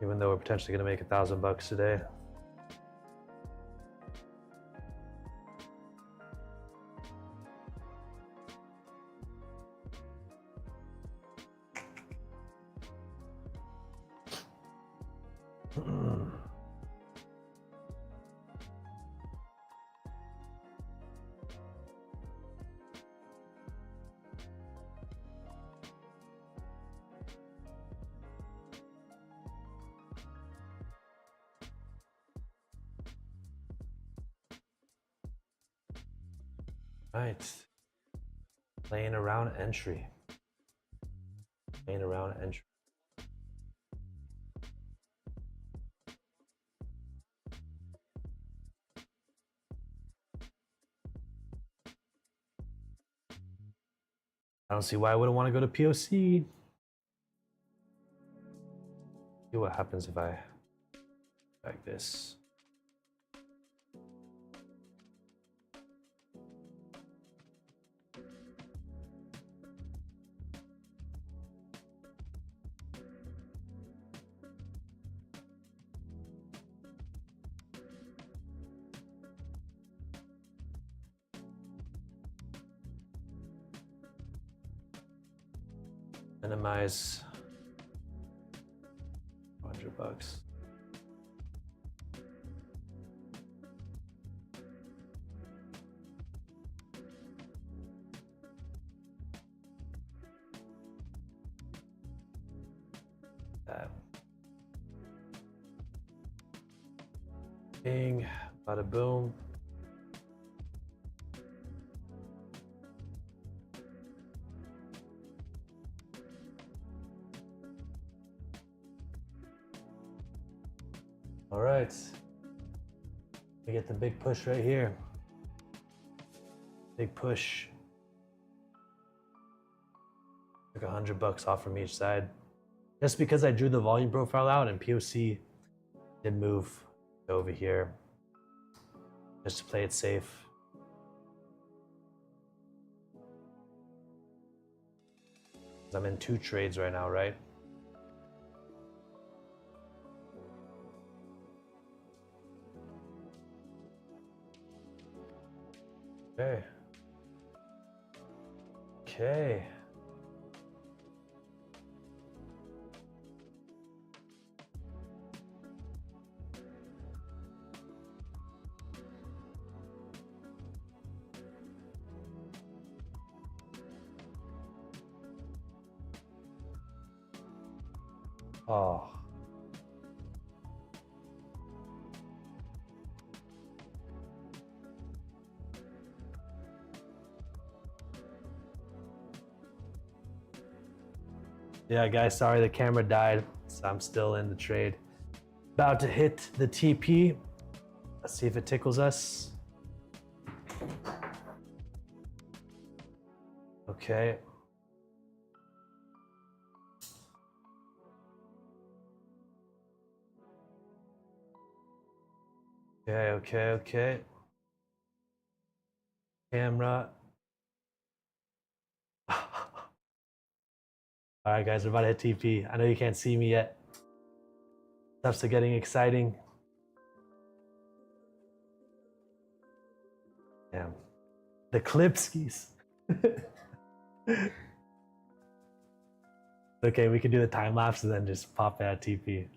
Even though we're potentially gonna make 1,000 bucks today. Right. Playing around entry. Playing around entry. I don't see why I wouldn't want to go to POC. See what happens if I like this. Minimize $100. Bing, bada boom. All right, we get the big push right here. Big push. Took $100 off from each side. Just because I drew the volume profile out and POC did move over here, just to play it safe. I'm in 2 trades right now, right? Okay. Okay. Oh. Yeah, guys, sorry the camera died, so I'm still in the trade. About to hit the TP. Let's see if it tickles us. Okay. Okay. Camera. All right, guys, we're about to hit TP. I know you can't see me yet. Stuff's getting exciting. Damn. The Klipskis. Okay, we can do the time lapse and then just pop that TP.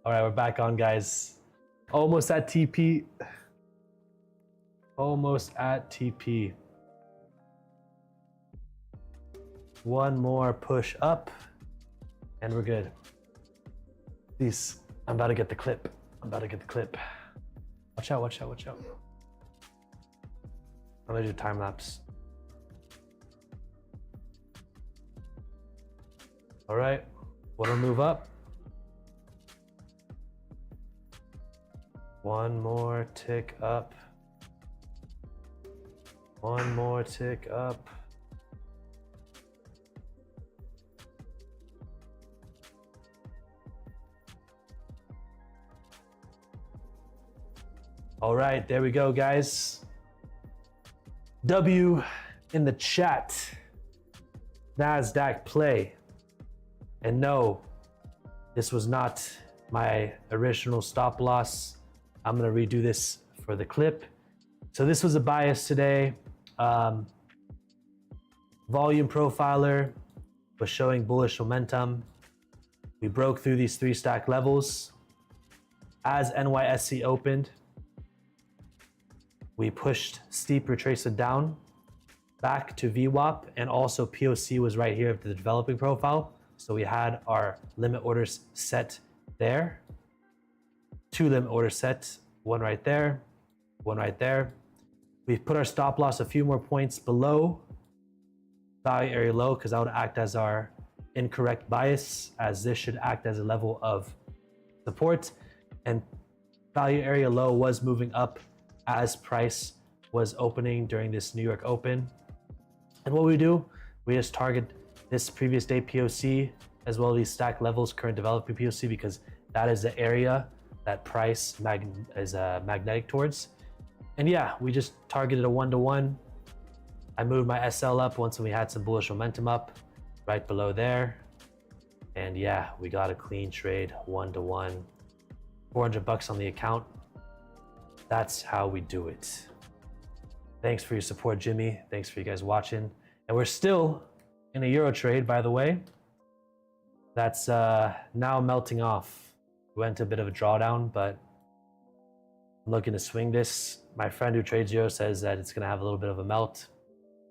All right, we're back on, guys. Almost at TP. Almost at TP. One more push up and we're good. Please, I'm about to get the clip. Watch out. I'm gonna do time lapse. All right, wanna move up? One more tick up. One more tick up. All right, there we go, guys. W in the chat. NASDAQ play. And no, this was not my original stop loss. I'm gonna redo this for the clip. So this was a bias today. Volume profiler was showing bullish momentum. We broke through these 3 stack levels. As NYSE opened, we pushed steep retracement down back to VWAP, and also POC was right here at the developing profile. So we had our limit orders set there. 2 limit orders set, one right there, one right there. We've put our stop loss a few more points below value area low because that would act as our incorrect bias, as this should act as a level of support. And value area low was moving up as price was opening during this New York Open. And what we do, we just target this previous day POC as well as these stack levels, current developing POC, because that is the area that price is magnetic towards. And yeah, we just targeted a 1-to-1. I moved my SL up once we had some bullish momentum up right below there. And yeah, we got a clean trade, 1-to-1, $400 on the account. That's how we do it. Thanks for your support, Jimmy. Thanks for you guys watching. And we're still in a euro trade, by the way, that's now melting off. Went a bit of a drawdown, but I'm looking to swing this. My friend who trades euro says that it's going to have a little bit of a melt.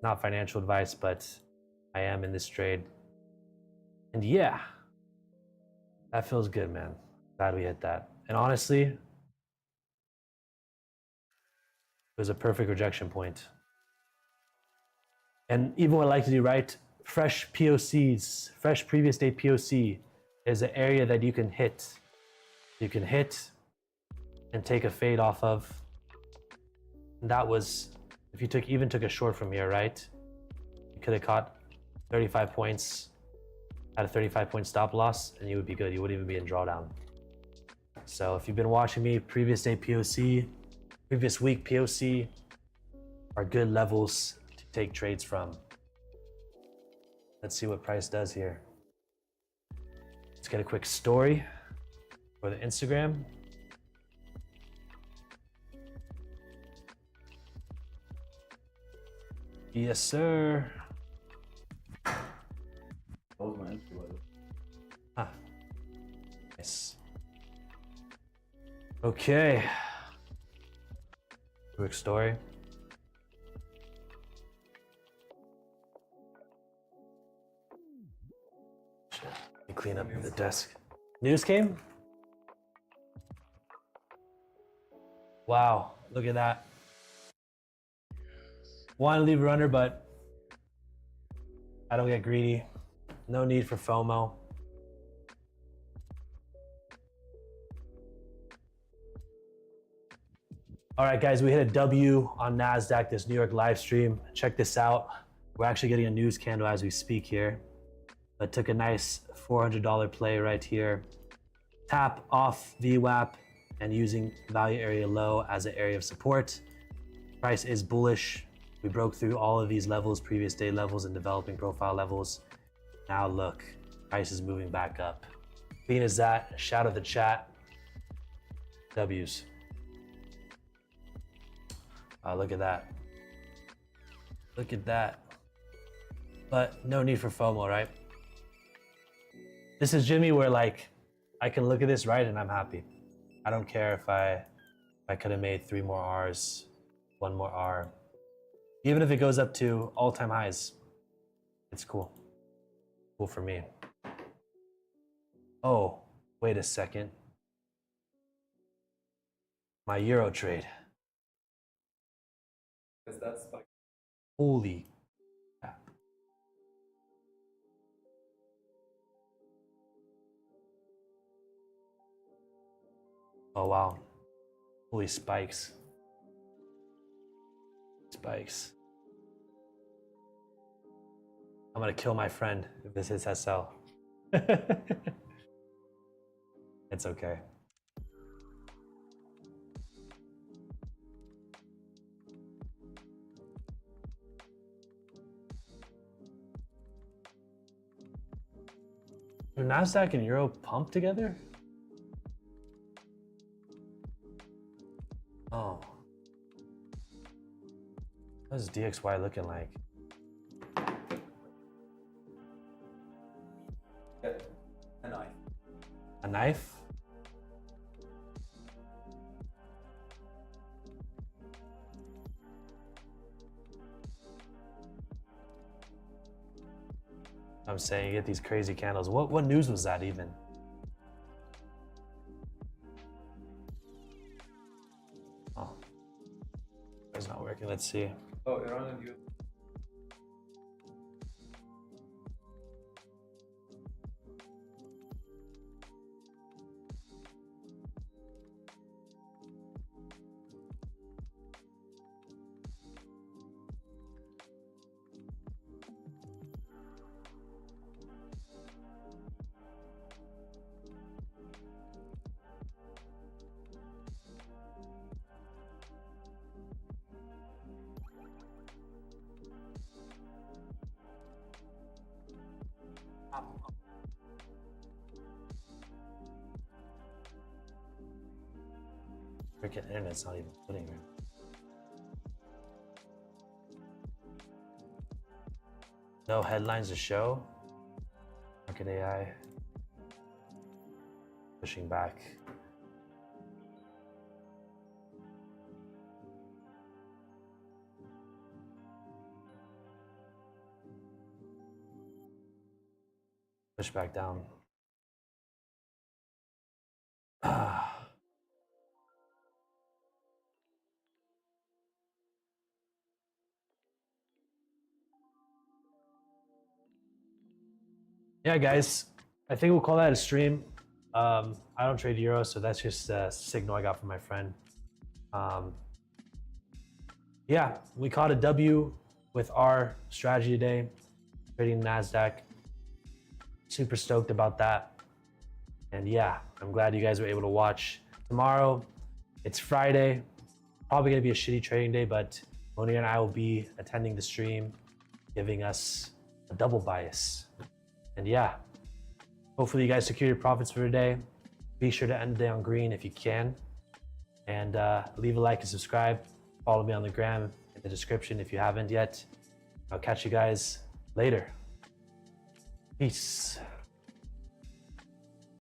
Not financial advice, but I am in this trade. And yeah, that feels good, man. Glad we hit that. And honestly, it was a perfect rejection point. And even what I like to do, right? Fresh POCs, fresh previous day POC is an area that you can hit. You can hit and take a fade off of. And that was, if you even took a short from here, right? You could have caught 35 points at a 35-point stop loss, and you would be good. You wouldn't even be in drawdown. So if you've been watching me, previous day POC, previous week POC are good levels to take trades from. Let's see what price does here. Let's get a quick story for the Instagram. Yes, sir. Ah, nice. Okay. Quick story. Shit. Let me clean up the desk. News came? Wow, look at that. Want to leave a runner, but I don't get greedy. No need for FOMO. All right, guys, we hit a W on NASDAQ, this New York live stream. Check this out. We're actually getting a news candle as we speak here. I took a nice $400 play right here. Tap off VWAP and using value area low as an area of support. Price is bullish. We broke through all of these levels, previous day levels and developing profile levels. Now look, price is moving back up. Clean as that, shout out the chat. W's. Look at that. Look at that. But no need for FOMO, right? This is Jimmy where like, I can look at this right and I'm happy. I don't care if I could have made 3 more R's, 1 more R. Even if it goes up to all-time highs, it's cool. Cool for me. Oh, wait a second. My euro trade. That's like Holy crap. Oh wow. Holy spikes. Spikes. I'm gonna kill my friend if this hits SL. It's okay. Do NASDAQ and Euro pump together? Oh. What is DXY looking like? a knife. A knife? I'm saying you get these crazy candles. What news was that even? Oh, it's not working. Let's see. Oh, Iran and you. Freaking internet's not even putting it. No headlines to show. Market AI. Pushing back. Push back down. Yeah, guys, I think we'll call that a stream. I don't trade euros, so that's just a signal I got from my friend. Yeah, we caught a W with our strategy today, trading NASDAQ. Super stoked about that. And yeah, I'm glad you guys were able to watch. Tomorrow, it's Friday. Probably gonna be a shitty trading day, but Moni and I will be attending the stream, giving us a double bias. And yeah, hopefully you guys secure your profits for today. Be sure to end the day on green if you can. And leave a like and subscribe. Follow me on the gram in the description if you haven't yet. I'll catch you guys later. Peace.